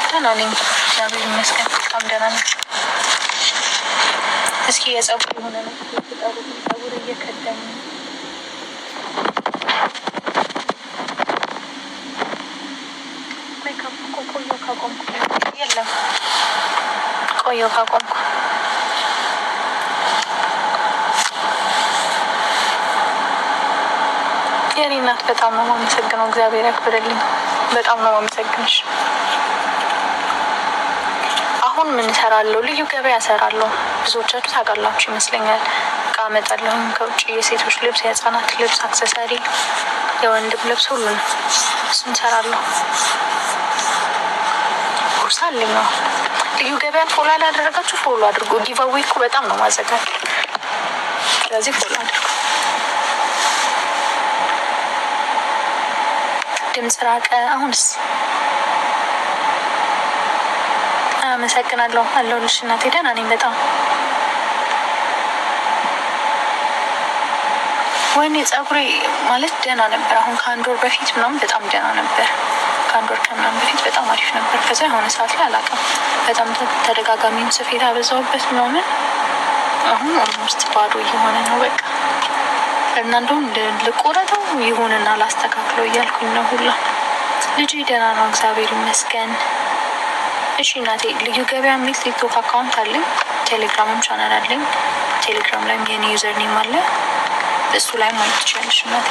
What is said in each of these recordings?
ደህና ነኝ እግዚአብሔር ይመስገን በጣም ደህና ነኝ። እስኪ የጸጉር የሆነ ነው ጸጉር እየከደኝ ሜካፕ እኮ ቆየሁ ካቆምኩ የለም ቆየሁ ካቆምኩ የኔ እናት በጣም ነው የማመሰግነው። እግዚአብሔር ያክብርልኝ። በጣም ነው የማመሰግንሽ። አሁን ምን እሰራለሁ? ልዩ ገበያ እሰራለሁ። ብዙዎቻችሁ ታውቃላችሁ ይመስለኛል። እቃ አመጣለሁ ከውጭ፣ የሴቶች ልብስ፣ የህፃናት ልብስ፣ አክሰሰሪ፣ የወንድም ልብስ፣ ሁሉን እሱን እሰራለሁ። ኩርስ አለኝ። ልዩ ገበያን ፎሎ ያላደረጋችሁ ፎሎ አድርጉ። ጊቫዌይ እኮ በጣም ነው ማዘጋጅ። ስለዚህ ፎሎ አድርጉ። ድምጽ ራቀ። አሁንስ አመሰግናለሁ። አለሁልሽ እናቴ። ደህና ነኝ በጣም። ወይኔ ጸጉሬ ማለት ደህና ነበር። አሁን ከአንድ ወር በፊት ምናምን በጣም ደህና ነበር። ከአንድ ወር ከምናምን በፊት በጣም አሪፍ ነበር። ከዛ የሆነ ሰዓት ላይ አላውቅም በጣም ተደጋጋሚም ስፌት አበዛውበት ምናምን። አሁን ኦልሞስት ባዶ እየሆነ ነው በቃ። እና እንደውም ልቆረጠው ይሁንና ላስተካክለው እያልኩኝ ነው ሁላ። ልጅ ደህና ነው እግዚአብሔር ይመስገን። እሺ እናቴ፣ ልዩ ገበያ የሚል ቲክቶክ አካውንት አለኝ፣ ቴሌግራምም ቻናል አለኝ። ቴሌግራም ላይም የኔ ዩዘር ኔም አለ፣ እሱ ላይ ማየት ትችላለሽ እናቴ።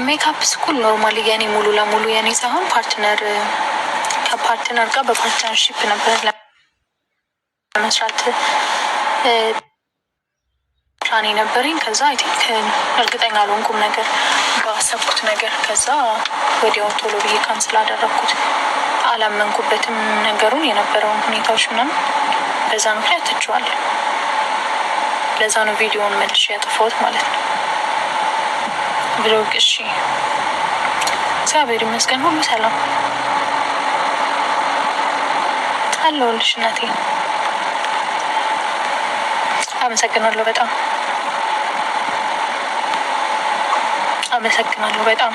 ሜካፕ ስኩል ኖርማሊ የኔ ሙሉ ለሙሉ የኔ ሳይሆን ከፓርትነር ጋር በፓርትነርሺፕ ነበር ለመስራት ፕላን ነበረኝ። ከዛ አይ ቲንክ እርግጠኛ አልሆንኩም ነገር ባሰብኩት ነገር። ከዛ ወዲያው ቶሎ ብዬ ካንስል አደረግኩት። አላመንኩበትም ነገሩን፣ የነበረውን ሁኔታዎች ምናምን። በዛ ምክንያት ትቼዋለሁ። ለዛ ነው ቪዲዮውን መልሼ ያጠፋሁት ማለት ነው። ብሎግ እሺ፣ እግዚአብሔር ይመስገን ሁሉ ሰላም አለሁልሽ እናቴ። አመሰግናለሁ በጣም አመሰግናለሁ በጣም።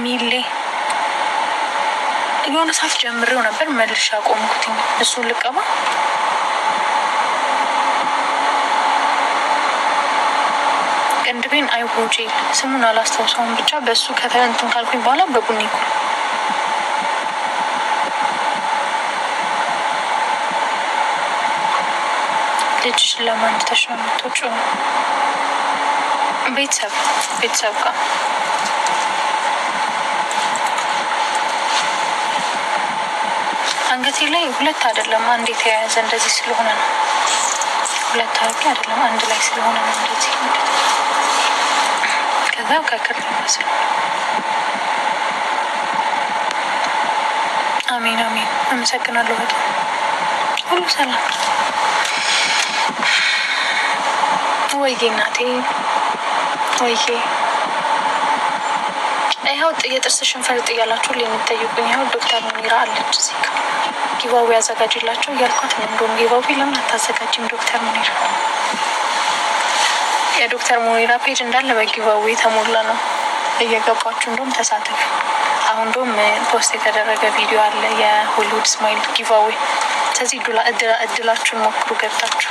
ሚሌ የሆነ ሰዓት ጀምሬው ነበር መልሼ አቆምኩትኝ። እሱን ልቀባ ቅንድቤን አይቦጄ ስሙን አላስታውሰውም፣ ብቻ በእሱ ከተንትን ካልኩኝ በኋላ በቡኒ ኩል ልጅ ለማን ትተሽ ነው የምትወጪው? ቤተሰብ ጋር። አንገቴ ላይ ሁለት አይደለም አንድ የተያያዘ እንደዚህ ስለሆነ ነው። ሁለት አድርጌ አይደለም አንድ ላይ ስለሆነ ነው እንደዚህ ማለት ነው። ከዛ ከክር ይመስል። አሜን አሜን። አመሰግናለሁ በጣም። ሁሉ ሰላም ወይዬ እናቴ ወይዬ። ይኸው የጥርስሽን ፈርጥ እያላችሁ የምትጠይቁኝ ይኸው ዶክተር ሙኒራ አለች እዚህ ጋር ጊቫዌይ አዘጋጅላቸው እያልኳት ነው። እንደውም ጊቫዌይ ለምን አታዘጋጅም ዶክተር ሙኒራ? የዶክተር ሙኒራ ፔጅ እንዳለ በጊቫዌይ የተሞላ ነው። እየገባችሁ እንደውም ተሳተፉ። አሁን እንደውም ፖስት የተደረገ ቪዲዮ አለ የሆሊውድ ስማይል ጊቫዌይ። ስለዚህ እድላችሁን ሞክሩ ገብታችሁ።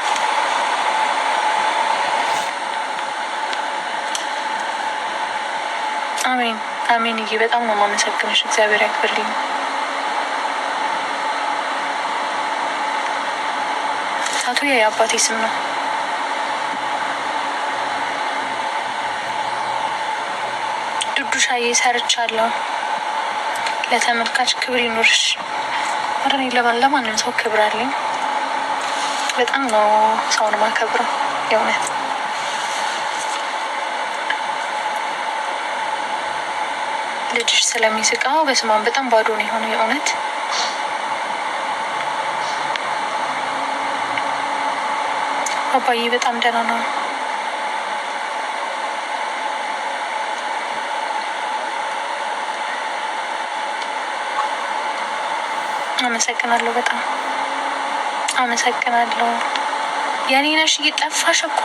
አሜን አሜን። ይሄ በጣም ነው የማመሰግንሽ። እግዚአብሔር ያክብርልኝ። ታቱ የአባቴ ስም ነው። ዱዱሻዬ ሰርቻለሁ። ለተመልካች ክብር ይኖርሽ። ኧረ እኔ ለማንም ሰው ክብር አለኝ። በጣም ነው ሰውን ማከብረው የእውነት። ልጅሽ ስለሚስቃው በስማም በጣም ባዶ ነው የሆነ የእውነት። አባዬ በጣም ደህና ነው። አመሰግናለሁ በጣም አመሰግናለሁ። የኔ ነሽ እየጠፋሽ እኮ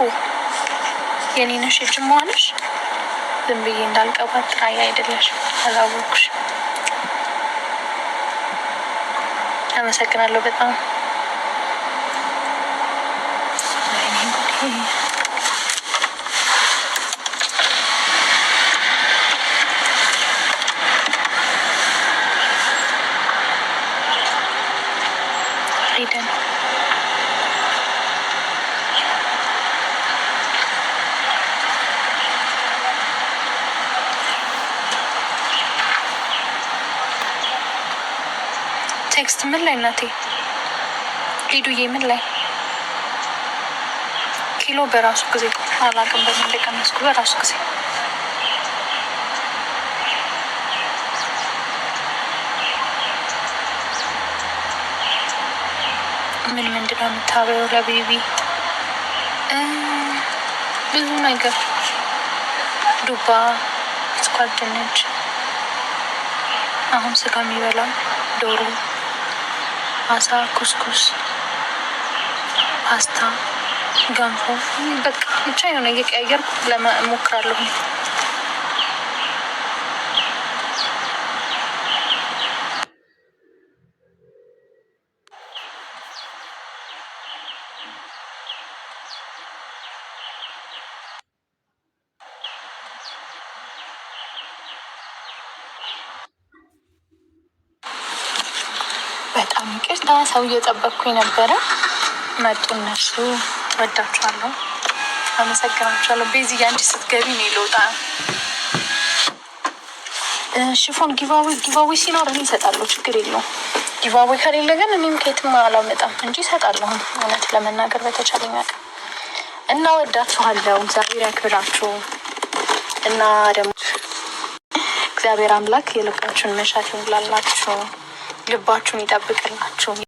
የኔ ነሽ እጅማዋለሽ። ዝም ብዬ እንዳልቀባጥር አይደለሽ አላወኩሽ። አመሰግናለሁ በጣም ሄደን ቴክስት ምን ላይ እናቴ ሊዱዬ ምን ላይ ኪሎ በራሱ ጊዜ አላውቅም በምን እንደቀነስኩ በራሱ ጊዜ ምንድን ነው የምታበየው ለቤቢ ብዙ ነገር ዱባ ስኳር ድንች አሁን ስጋ የሚበላው ዶሮ አሳ ኩስኩስ ፓስታ ገንፎ በቃ ብቻ የሆነ እየቀያየርኩ ለመሞክራለሁ። በጣም ይቅርታ ሰው እየጠበቅኩኝ ነበረ። መጡ እነሱ። ወዳችኋለሁ፣ አመሰግናችኋለሁ። ቤዚ አንቺ ስትገቢ ነው ልወጣ። ሽፎን ጊቫዌ ሲኖር እኔ እሰጣለሁ፣ ችግር የለውም። ጊቫዌ ከሌለ ግን እኔም ከየትም አላመጣም እንጂ እሰጣለሁ፣ እውነት ለመናገር በተቻለኝ አቅም እና ወዳችኋለሁ። እግዚአብሔር ያክብራችሁ እና ደግሞ እግዚአብሔር አምላክ የልባችሁን መሻት ይሙላላችሁ፣ ልባችሁን ይጠብቅላችሁ።